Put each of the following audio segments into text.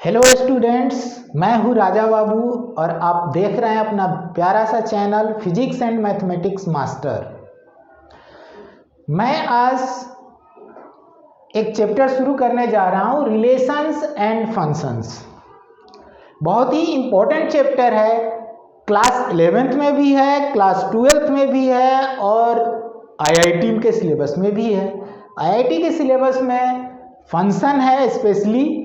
Hello students, मैं हूं राजा बाबू और आप देख रहे हैं अपना प्यारा सा channel physics and mathematics master. मैं आज एक चैप्टर शुरू करने जा रहा हूं, रिलेशंस एंड फंक्शंस। बहुत ही इम्पोर्टेंट चैप्टर है, क्लास 11th में भी है, क्लास 12th में भी है और आईआईटी के सिलेबस में भी है। आईआईटी के सिलेबस में फंक्शन है स्पेशली,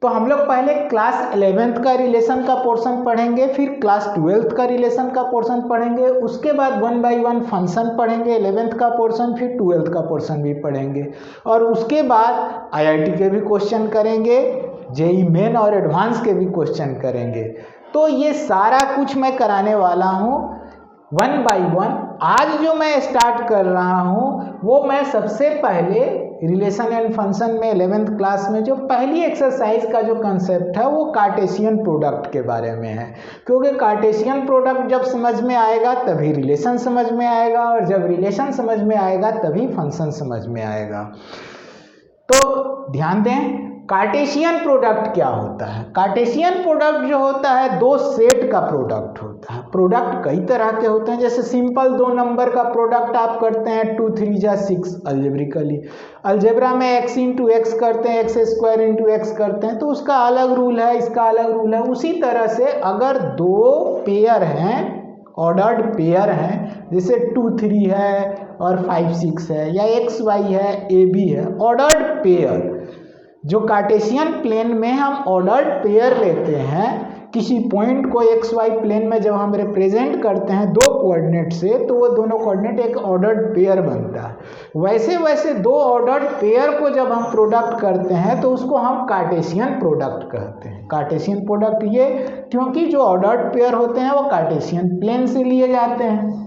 तो हम लोग पहले क्लास 11th का रिलेशन का पोर्शन पढ़ेंगे, फिर क्लास 12th का रिलेशन का पोर्शन पढ़ेंगे, उसके बाद 1 बाय 1 फंक्शन पढ़ेंगे, 11th का पोर्शन, फिर 12th का पोर्शन भी पढ़ेंगे और उसके बाद आईआईटी के भी क्वेश्चन करेंगे, जेई मेन और एडवांस के भी क्वेश्चन करेंगे। तो ये सारा कुछ मैं कराने वाला हूँ 1 बाय 1। आज जो मैं स्टार्ट कर रहा हूँ वो मैं सबसे पहले रिलेशन एंड फंक्शन में 11th क्लास में जो पहली एक्सरसाइज का जो कंसेप्ट है वो कार्टेशियन प्रोडक्ट के बारे में है, क्योंकि कार्टेशियन प्रोडक्ट जब समझ में आएगा तभी रिलेशन समझ में आएगा और जब रिलेशन समझ में आएगा तभी फंक्शन समझ में आएगा। तो ध्यान दें, कार्टेशियन प्रोडक्ट क्या होता है। कार्टेशियन प्रोडक्ट जो होता है दो सेट का प्रोडक्ट होता है। प्रोडक्ट कई तरह के होते हैं, जैसे सिंपल दो नंबर का प्रोडक्ट आप करते हैं 2 3 जा 6 अल्जेब्रिकली। अलजेब्रा में x इंटू एक्स करते हैं, x स्क्वायर इंटू एक्स करते हैं, तो उसका अलग रूल है, इसका अलग रूल है। उसी तरह से अगर दो पेयर हैं, ऑर्डर्ड पेयर हैं, जैसे 2 3 है और 5 6 है, या x y है a b है, ऑर्डर्ड पेयर जो कार्टेशियन प्लेन में हम ऑर्डर्ड पेयर लेते हैं, किसी पॉइंट को एक्स वाई प्लेन में जब हम रिप्रेजेंट करते हैं दो कोऑर्डिनेट से, तो वो दोनों कोऑर्डिनेट एक ऑर्डर्ड पेयर बनता है। वैसे वैसे दो ऑर्डर्ड पेयर को जब हम प्रोडक्ट करते हैं तो उसको हम कार्टेशियन प्रोडक्ट कहते हैं। कार्टेशियन प्रोडक्ट ये क्योंकि जो ऑर्डर्ड पेयर होते हैं वो कार्टेशियन प्लेन से लिए जाते हैं।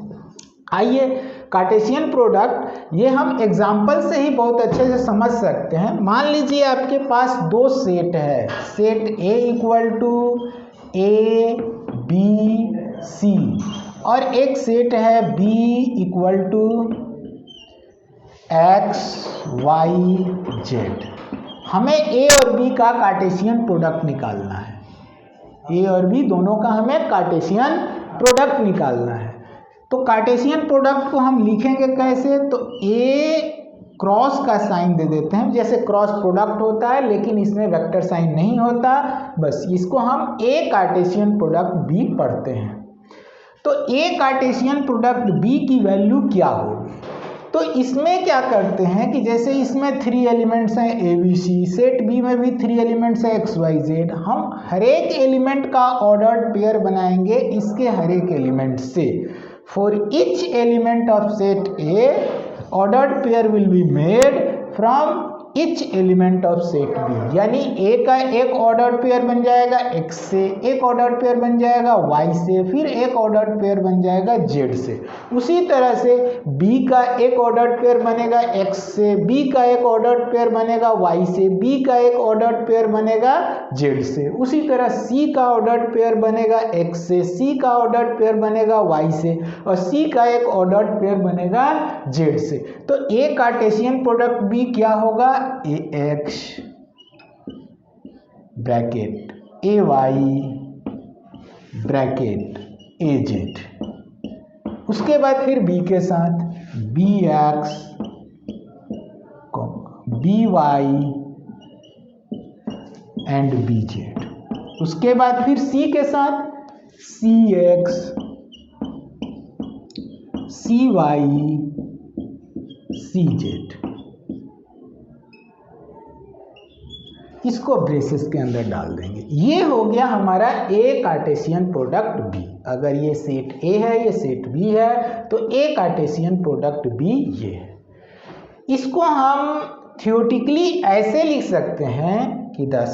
आइए, कार्टेशियन प्रोडक्ट ये हम एग्जाम्पल से ही बहुत अच्छे से समझ सकते हैं। मान लीजिए आपके पास दो सेट है, set A equal to A B C और एक सेट है B equal to X Y Z। हमें A और B का कार्टेशियन प्रोडक्ट निकालना है। A और B दोनों का हमें कार्टेशियन प्रोडक्ट निकालना है। तो कार्टेशियन प्रोडक्ट को हम लिखेंगे कैसे, तो A क्रॉस का साइन दे देते हैं, जैसे क्रॉस प्रोडक्ट होता है लेकिन इसमें वेक्टर साइन नहीं होता, बस इसको हम A कार्टेशियन प्रोडक्ट B पढ़ते हैं। तो A कार्टेशियन प्रोडक्ट B की वैल्यू क्या होगी, तो इसमें क्या करते हैं कि जैसे इसमें 3 एलिमेंट्स हैं ABC, सेट B में भी 3 एलिमेंट्स हैं XYZ। हम हर एक एलिमेंट का ऑर्डर्ड पेयर बनाएंगे इसके हर एक एलिमेंट से। For each element of set A, ordered pair will be made from each element of set B। यानी A का एक ऑर्डर्ड पेयर बन जाएगा X से, एक ऑर्डर्ड पेयर बन जाएगा Y से, फिर एक ऑर्डर्ड पेयर बन जाएगा Z से। उसी तरह से B का एक ऑर्डर्ड पेयर बनेगा X से, B का एक ऑर्डर्ड पेयर बनेगा Y से, B का एक ऑर्डर्ड पेयर बनेगा Z से। उसी तरह C का ऑर्डर्ड पेयर बनेगा X से, C का ऑर्डर्ड पेयर बनेगा Y से और C का एक ऑर्डर्ड पेयर बनेगा Z से। तो A कार्टेशियन प्रोडक्ट B क्या होगा, AX bracket AY bracket AZ। उसके बाद फिर B के साथ BX BY एंड BZ। उसके बाद फिर C के साथ CX CY CZ। इसको ब्रेसेस के अंदर डाल देंगे। ये हो गया हमारा A कार्टेशियन प्रोडक्ट B। अगर ये सेट A है, ये सेट B है, तो A कार्टेशियन प्रोडक्ट B ये है। इसको हम थियोरेटिकली ऐसे लिख सकते हैं कि 10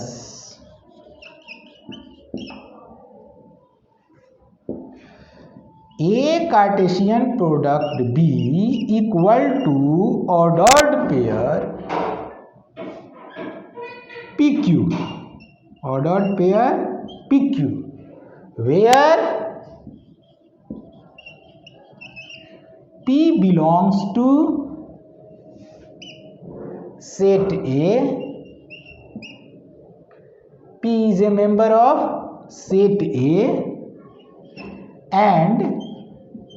A Cartesian product B equal to ordered pair PQ, ordered pair PQ, where P belongs to set A, is a member of set A and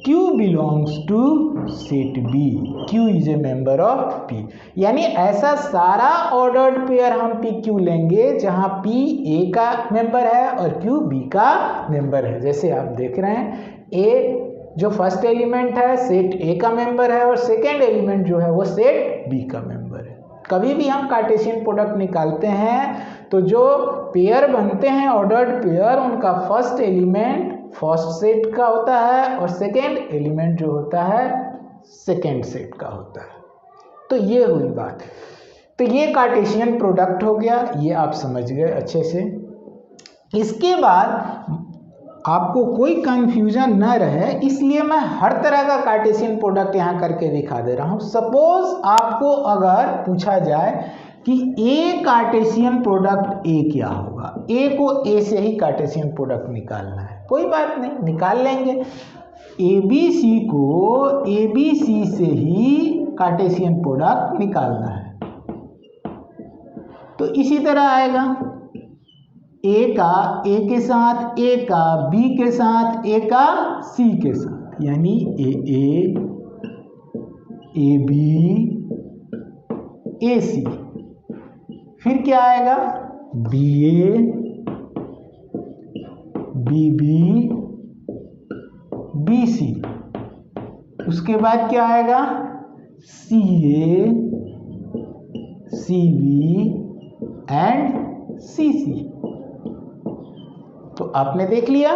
Q belongs to set B. Q is a member of P. यानी ऐसा सारा ordered pair हम PQ लेंगे जहां P A का member है और Q B का मेंबर है। जैसे आप देख रहे हैं A जो फर्स्ट एलिमेंट है सेट A का मेंबर है और सेकेंड एलिमेंट जो है वो सेट B का मेंबर है। कभी भी हम कार्टेशियन प्रोडक्ट निकालते हैं तो जो पेयर बनते हैं ऑर्डर्ड पेयर, उनका फर्स्ट एलिमेंट फर्स्ट सेट का होता है और सेकेंड एलिमेंट जो होता है सेकेंड सेट का होता है। तो ये हुई बात। तो ये कार्टेशियन प्रोडक्ट हो गया, ये आप समझ गए अच्छे से। इसके बाद आपको कोई कंफ्यूजन ना रहे इसलिए मैं हर तरह का कार्टेशियन प्रोडक्ट यहाँ करके दिखा दे रहा हूँ। सपोज आपको अगर पूछा जाए कि ए कार्टेशियन प्रोडक्ट ए क्या होगा, ए को ए से ही कार्टेशियन प्रोडक्ट निकालना है, कोई बात नहीं निकाल लेंगे। ए बी सी को ए बी सी से ही कार्टेशियन प्रोडक्ट निकालना है। तो इसी तरह आएगा ए का ए के साथ, ए का बी के साथ, ए का सी के साथ, यानी ए बी ए सी। फिर क्या आएगा B A B B B C. उसके बाद क्या आएगा सी ए सी बी एंड सी सी। तो आपने देख लिया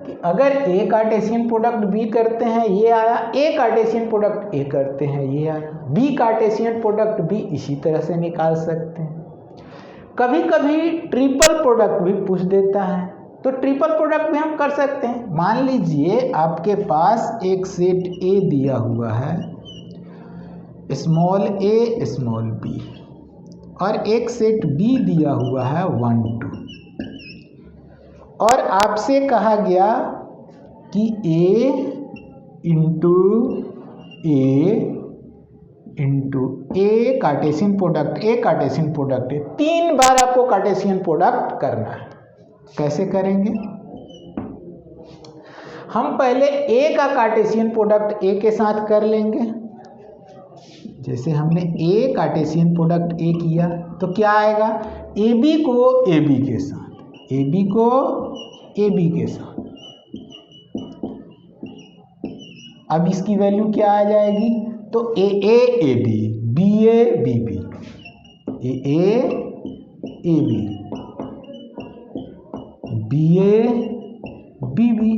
कि अगर ए कार्टेशियन प्रोडक्ट बी करते हैं ये आया, ए कार्टेशियन प्रोडक्ट ए करते हैं ये आया, बी कार्टेशियन प्रोडक्ट बी इसी तरह से निकाल सकते हैं। कभी कभी ट्रिपल प्रोडक्ट भी पूछ देता है तो ट्रिपल प्रोडक्ट भी हम कर सकते हैं। मान लीजिए आपके पास एक सेट ए दिया हुआ है, स्मॉल ए स्मॉल बी, और एक सेट बी दिया हुआ है 1 2, और आपसे कहा गया कि A into A Cartesian product A Cartesian product है। 3 बार आपको कार्टेशियन प्रोडक्ट करना है। कैसे करेंगे? हम पहले ए का कार्टेशियन प्रोडक्ट ए के साथ कर लेंगे। जैसे हमने ए कार्टेशियन प्रोडक्ट ए किया तो क्या आएगा, ए बी को ए बी के साथ, ए बी को ए बी के साथ। अब इसकी वैल्यू क्या आ जाएगी, तो A A B, B A B B, A B, B A B B.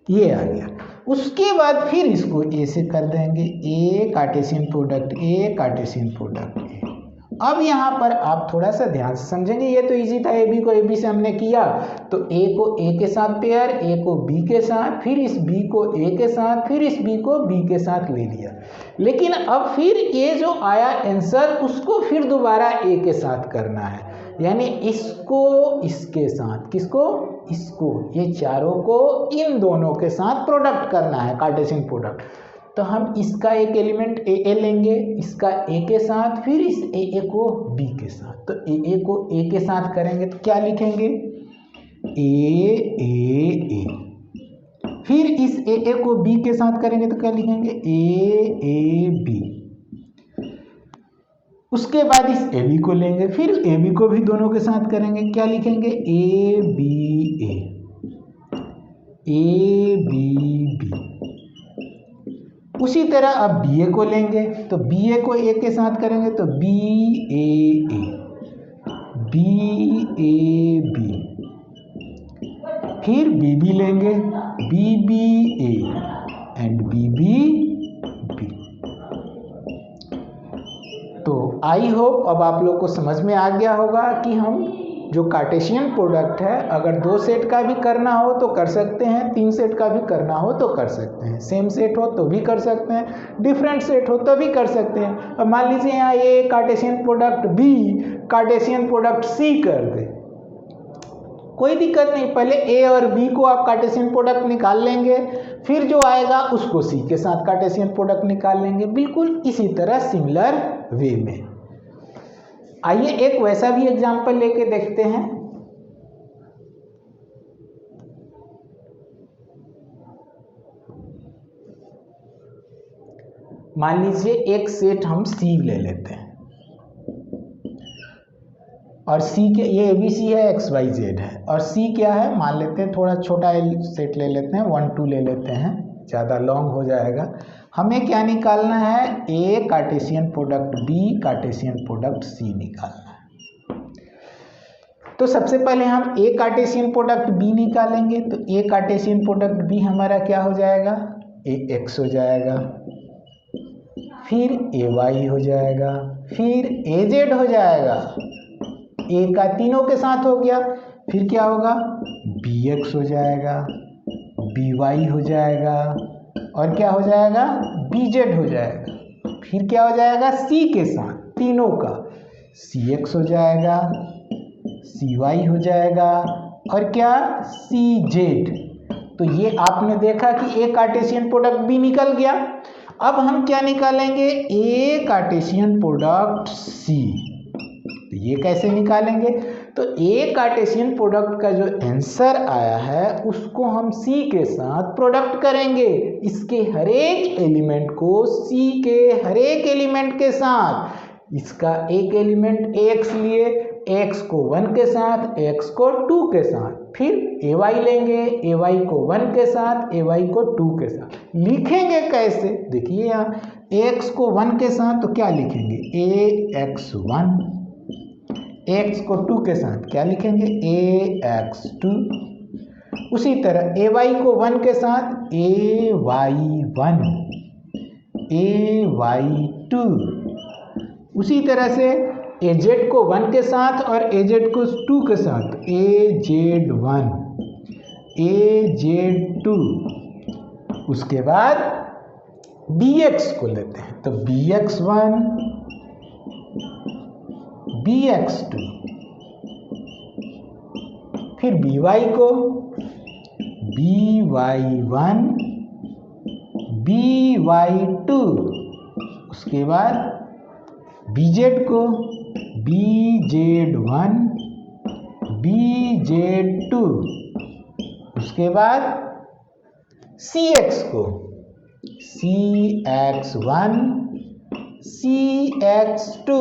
ये आ गया। उसके बाद फिर इसको ए से कर देंगे, A Cartesian product A Cartesian product A. अब यहाँ पर आप थोड़ा सा ध्यान से समझेंगे, ये तो इजी था, ए बी को ए बी से हमने किया तो ए को ए के साथ पेयर, ए को बी के साथ, फिर इस बी को ए के साथ, फिर इस बी को बी के साथ ले लिया। लेकिन अब फिर ये जो आया आंसर उसको फिर दोबारा ए के साथ करना है, यानी इसको इसके साथ, किसको, इसको, ये चारों को इन दोनों के साथ प्रोडक्ट करना है कार्टेशियन प्रोडक्ट। तो हम इसका एक एलिमेंट ए लेंगे, इसका ए के साथ, फिर इस ए को बी के साथ। तो ए को ए के साथ करेंगे तो क्या लिखेंगे, ए, फिर इस ए को बी के साथ करेंगे तो क्या लिखेंगे, ए बी। उसके बाद इस ए बी को लेंगे, फिर ए बी को भी दोनों के साथ करेंगे, क्या लिखेंगे, ए बी बी। उसी तरह अब बी ए को लेंगे तो बी ए को ए के साथ करेंगे तो बी ए बी। फिर बी बी लेंगे, B B A and B B B. तो आई होप अब आप लोग को समझ में आ गया होगा कि हम जो कार्टेशियन प्रोडक्ट है अगर 2 सेट का भी करना हो तो कर सकते हैं, 3 सेट का भी करना हो तो कर सकते हैं, सेम सेट हो तो भी कर सकते हैं, डिफरेंट सेट हो तो भी कर सकते हैं। अब मान लीजिए यहाँ ये Cartesian product B Cartesian product C कर दे, कोई दिक्कत नहीं, पहले ए और बी को आप कार्टेशियन प्रोडक्ट निकाल लेंगे, फिर जो आएगा उसको सी के साथ कार्टेशियन प्रोडक्ट निकाल लेंगे, बिल्कुल इसी तरह सिमिलर वे में। आइए एक वैसा भी एग्जाम्पल लेके देखते हैं। मान लीजिए एक सेट हम सी ले लेते हैं और सी के ये ABC है, XYZ है, और सी क्या है मान लेते हैं, थोड़ा छोटा सेट ले लेते हैं, 1 2 ले लेते हैं, ज़्यादा लॉन्ग हो जाएगा। हमें क्या निकालना है, A Cartesian product B Cartesian product C निकालना है। तो सबसे पहले हम A कार्टेशियन प्रोडक्ट B निकालेंगे। तो A कार्टेशियन प्रोडक्ट B हमारा क्या हो जाएगा, AX हो जाएगा, फिर AY हो जाएगा, फिर AZ हो जाएगा, A का तीनों के साथ हो गया, फिर क्या होगा, BX हो जाएगा, BY हो जाएगा, और क्या हो जाएगा, BZ हो जाएगा, फिर क्या हो जाएगा, C के साथ तीनों का CX हो जाएगा, CY हो जाएगा, और क्या, CZ। तो ये आपने देखा कि A कार्टेशियन प्रोडक्ट B निकल गया। अब हम क्या निकालेंगे, A कार्टेशियन प्रोडक्ट C। तो ये कैसे निकालेंगे, तो A कार्टेशियन प्रोडक्ट का जो आंसर आया है उसको हम C के साथ प्रोडक्ट करेंगे, इसके हर एक एलिमेंट को C के हर एक एलिमेंट के साथ। इसका एक एलिमेंट AX लिए, AX को 1 के साथ, AX को 2 के साथ, फिर AY लेंगे, AY को 1 के साथ, AY को 2 के साथ। लिखेंगे कैसे, देखिए यहाँ AX को 1 के साथ तो क्या लिखेंगे, AX1, AX को 2 के साथ क्या लिखेंगे, AX2। उसी तरह AY को 1 के साथ AY1, AY2। उसी तरह से AZ को 1 के साथ और AZ को 2 के साथ AZ1, AZ2। उसके बाद BX को लेते हैं, तो BX1, BX2, फिर BY को BY1, BY2। उसके बाद BZ को BZ1, BZ2। उसके बाद CX को CX1, CX2।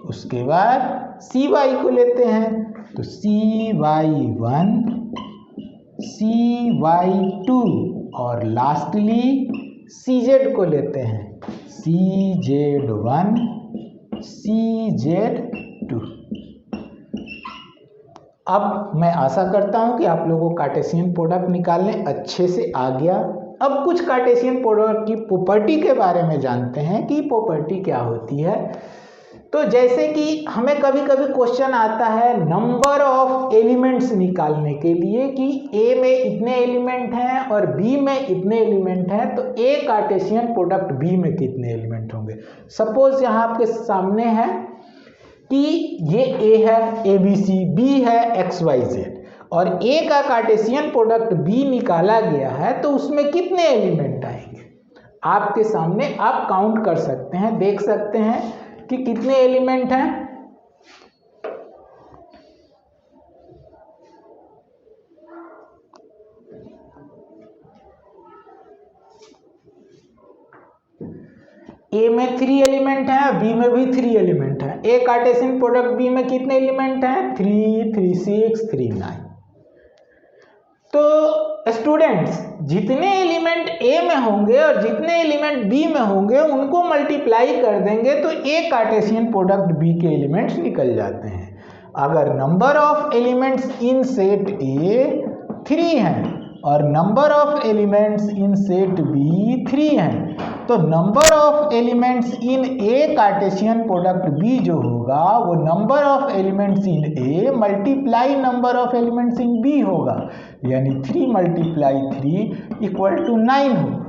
उसके बाद CY को लेते हैं, तो CY1, CY2, और लास्टली CZ को लेते हैं, CZ1, CZ2। अब मैं आशा करता हूं कि आप लोगों को कार्टेशियन प्रोडक्ट निकालने अच्छे से आ गया। अब कुछ कार्टेशियन प्रोडक्ट की प्रॉपर्टी के बारे में जानते हैं कि प्रॉपर्टी क्या होती है। तो जैसे कि हमें कभी कभी क्वेश्चन आता है नंबर ऑफ एलिमेंट्स निकालने के लिए कि A में इतने एलिमेंट हैं और B में इतने एलिमेंट हैं, तो A कार्टेशियन प्रोडक्ट B में कितने एलिमेंट होंगे। सपोज यहाँ आपके सामने है कि ये A है ABC, B है XYZ, और A का कार्टेशियन प्रोडक्ट B निकाला गया है, तो उसमें कितने एलिमेंट आएंगे आपके सामने, आप काउंट कर सकते हैं, देख सकते हैं कि कितने एलिमेंट हैं। A में 3 एलिमेंट हैं, B में भी 3 एलिमेंट हैं। A कार्टेशियन प्रोडक्ट B में कितने एलिमेंट हैं, 3, 3, 6, 3, 9। तो स्टूडेंट्स जितने एलिमेंट A में होंगे और जितने एलिमेंट B में होंगे उनको मल्टीप्लाई कर देंगे तो A कार्टेशियन प्रोडक्ट B के एलिमेंट्स निकल जाते हैं। अगर number of elements in set A 3 हैं और number of elements in set B 3 हैं, तो number of elements in A Cartesian product B जो होगा वो number of elements in A multiply number of elements in B होगा, यानी 3 multiply 3 equal to 9 होगा।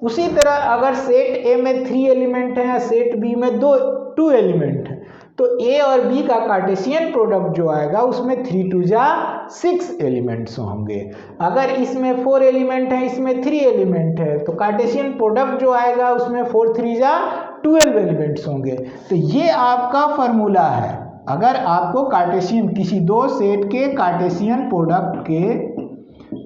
उसी तरह अगर सेट A में 3 एलिमेंट हैं, सेट B में 2 एलिमेंट हैं, तो A और B का कार्टेशियन प्रोडक्ट जो आएगा उसमें 3 2 जा 6 एलिमेंट्स होंगे। अगर इसमें 4 एलिमेंट है, इसमें 3 एलिमेंट है, तो कार्टेशियन प्रोडक्ट जो आएगा उसमें 4 3 जा 12 एलिमेंट्स होंगे। तो ये आपका फॉर्मूला है। अगर आपको कार्टेशियन किसी दो सेट के कार्टेशियन प्रोडक्ट के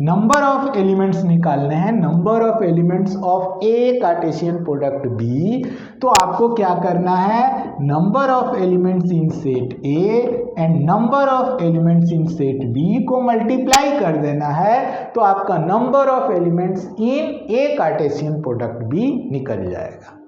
नंबर ऑफ एलिमेंट्स निकालने हैं, number of elements of A Cartesian product B, तो आपको क्या करना है, number of elements in set A and number of elements in set B को मल्टीप्लाई कर देना है, तो आपका number of elements in A Cartesian product B निकल जाएगा।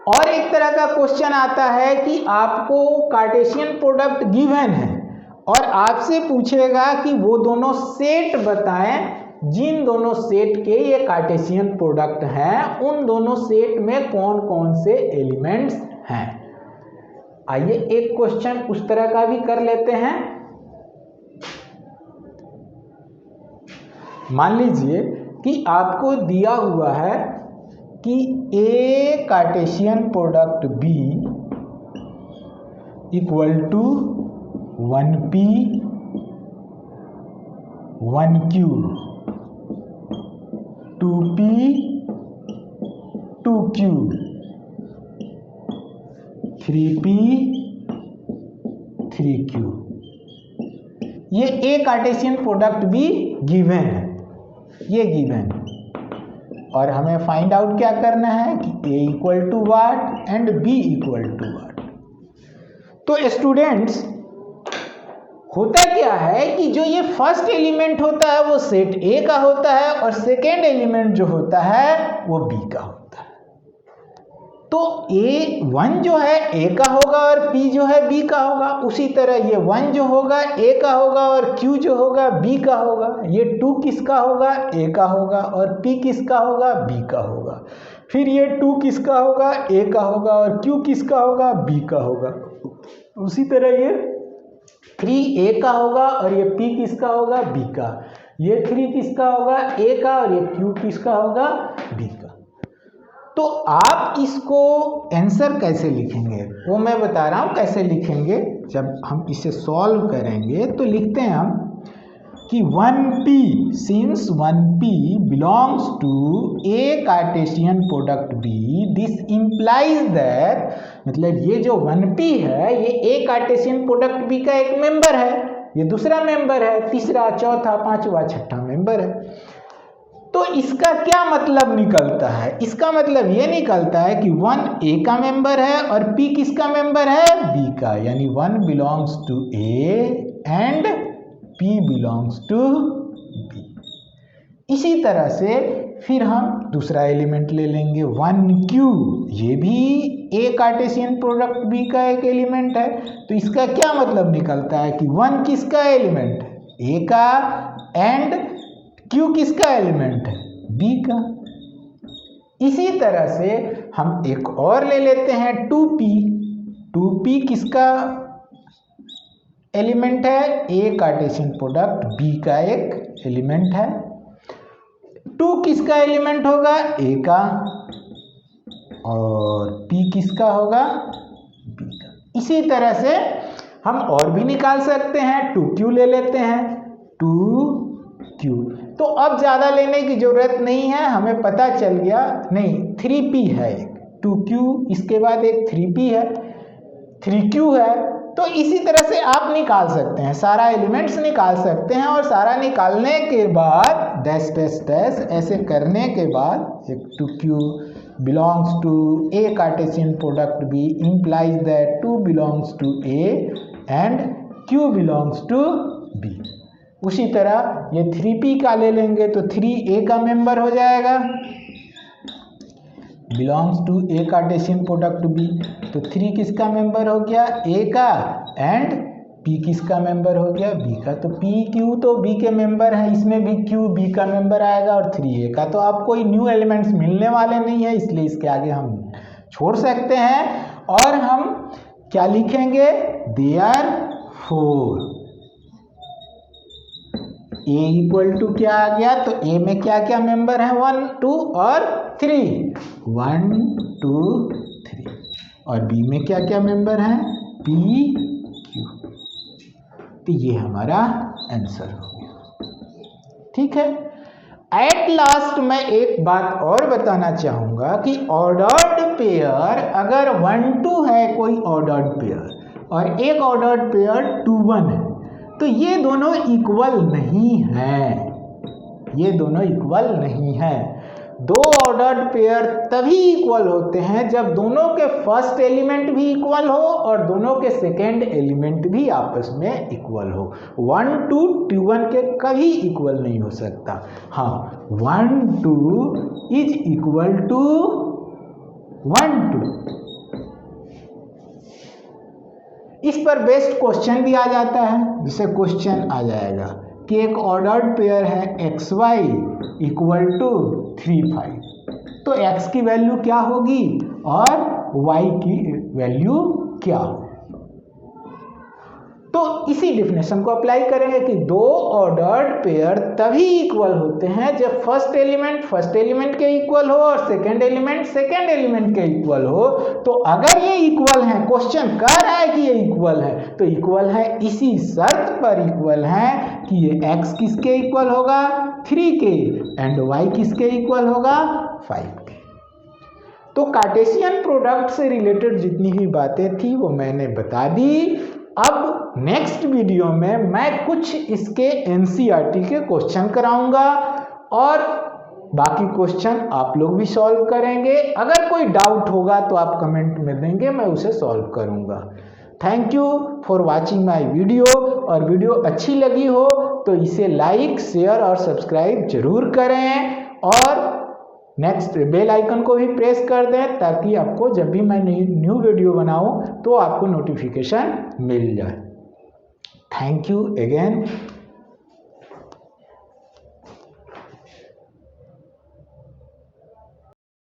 और एक तरह का क्वेश्चन आता है कि आपको कार्टेशियन प्रोडक्ट गिवन है और आपसे पूछेगा कि वो दोनों सेट बताएं जिन दोनों सेट के ये कार्टेशियन प्रोडक्ट हैं, उन दोनों सेट में कौन कौन से एलिमेंट्स हैं। आइए एक क्वेश्चन उस तरह का भी कर लेते हैं। मान लीजिए कि आपको दिया हुआ है कि A Cartesian product B equal to 1p 1q 2p 2q 3p 3q। ये ए कार्टेशियन प्रोडक्ट भी गिवन है, ये गिवन है और हमें फाइंड आउट क्या करना है कि A equal to what and B equal to what. तो स्टूडेंट्स, होता क्या है कि जो ये फर्स्ट एलिमेंट होता है वो सेट ए का होता है और सेकेंड एलिमेंट जो होता है वो बी का होता है। तो A1 जो है ए का होगा और P जो है बी का होगा। उसी तरह ये 1 जो होगा ए का होगा और Q जो होगा बी का होगा। ये 2 किसका होगा, ए का होगा और P किसका होगा, बी का होगा। फिर ये 2 किसका होगा, ए का होगा और Q किसका होगा, बी का होगा। उसी तरह ये 3 ए का होगा और ये P किसका होगा, बी का। ये 3 किसका होगा, ए का और ये Q किसका होगा, बी का। तो आप इसको आंसर कैसे लिखेंगे वो मैं बता रहा हूँ कैसे लिखेंगे। जब हम इसे सॉल्व करेंगे तो लिखते हैं हम कि 1p since 1p belongs to A Cartesian product B, this implies that, मतलब ये जो 1p है ये ए कार्टेशियन प्रोडक्ट बी का एक मेंबर है, ये दूसरा मेंबर है, तीसरा, चौथा, पांचवा, छठा मेंबर है। तो इसका क्या मतलब निकलता है, इसका मतलब ये निकलता है कि 1 ए का मेंबर है और P किसका मेंबर है, बी का, यानी 1 belongs to A and P belongs to B. इसी तरह से फिर हम दूसरा एलिमेंट ले लेंगे 1Q, ये भी ए कार्टेशियन प्रोडक्ट बी का एक एलिमेंट है। तो इसका क्या मतलब निकलता है कि 1 किसका एलिमेंट है, ए का, एंड Q किसका एलिमेंट है, बी का। इसी तरह से हम एक और ले लेते हैं 2p, 2p किसका एलिमेंट है, ए कार्टेशियन प्रोडक्ट बी का एक एलिमेंट है। 2 किसका एलिमेंट होगा, ए का, और P किसका होगा, बी का। इसी तरह से हम और भी निकाल सकते हैं, 2Q ले लेते हैं, 2Q। तो अब ज़्यादा लेने की ज़रूरत नहीं है, हमें पता चल गया, नहीं 3P है एक, 2Q, इसके बाद एक 3P है, 3Q है। तो इसी तरह से आप निकाल सकते हैं, सारा एलिमेंट्स निकाल सकते हैं। और सारा निकालने के बाद डैश डैश डैश ऐसे करने के बाद एक 2Q belongs to A Cartesian product B implies that 2 belongs to A and Q belongs to B. उसी तरह ये 3P का ले लेंगे तो 3A का मेंबर हो जाएगा, belongs to A Cartesian product B. तो 3 किसका मेंबर हो गया, ए का, एंड P किसका मेंबर हो गया, बी का। तो P Q तो B के मेंबर है, इसमें भी Q B का मेंबर आएगा और 3A का। तो आप कोई न्यू एलिमेंट्स मिलने वाले नहीं है, इसलिए इसके आगे हम छोड़ सकते हैं। और हम क्या लिखेंगे, देयरफॉर A इक्वल टू क्या आ गया, तो A में क्या क्या मेंबर है, 1 2 और 3, 1 2 3, और B में क्या क्या मेंबर है, P Q। तो ये हमारा आंसर हो गया, ठीक है। एट लास्ट मैं एक बात और बताना चाहूँगा कि ऑर्डर्ड पेयर अगर 1 2 है कोई ऑर्डर्ड पेयर और एक ऑर्डर्ड पेयर 2 1 है, तो ये दोनों इक्वल नहीं हैं, ये दोनों इक्वल नहीं हैं। दो ऑर्डर्ड पेयर तभी इक्वल होते हैं जब दोनों के फर्स्ट एलिमेंट भी इक्वल हो और दोनों के सेकेंड एलिमेंट भी आपस में इक्वल हो। 1 2 2 1 के कभी इक्वल नहीं हो सकता। हाँ, 1 2 इज इक्वल टू 1 2। इस पर बेस्ड क्वेश्चन भी आ जाता है, जिसे क्वेश्चन आ जाएगा कि एक ऑर्डर्ड पेयर है xy इक्वल टू 3 5, तो x की वैल्यू क्या होगी और y की वैल्यू क्या होगी। तो इसी डिफिनेशन को अप्लाई करेंगे कि दो ऑर्डर्ड पेयर तभी इक्वल होते हैं जब फर्स्ट एलिमेंट के इक्वल हो और सेकंड एलिमेंट के इक्वल हो। तो अगर ये इक्वल हैं, क्वेश्चन कह रहा है कि ये इक्वल है, तो इक्वल है इसी शर्त पर इक्वल है कि ये x किसके इक्वल होगा 3 के एंड y किसके इक्वल होगा 5 के। तो कार्टेशियन प्रोडक्ट से रिलेटेड जितनी भी बातें थी वो मैंने बता दी। अब नेक्स्ट वीडियो में मैं कुछ इसके एनसीईआरटी के क्वेश्चन कराऊंगा और बाकी क्वेश्चन आप लोग भी सॉल्व करेंगे। अगर कोई डाउट होगा तो आप कमेंट में देंगे, मैं उसे सॉल्व करूंगा। Thank you for watching my video. और वीडियो अच्छी लगी हो तो इसे लाइक शेयर और सब्सक्राइब जरूर करें और नेक्स्ट बेल आइकन को भी प्रेस कर दें ताकि आपको जब भी मैं न्यू वीडियो बनाऊं तो आपको नोटिफिकेशन मिल जाए। Thank you again.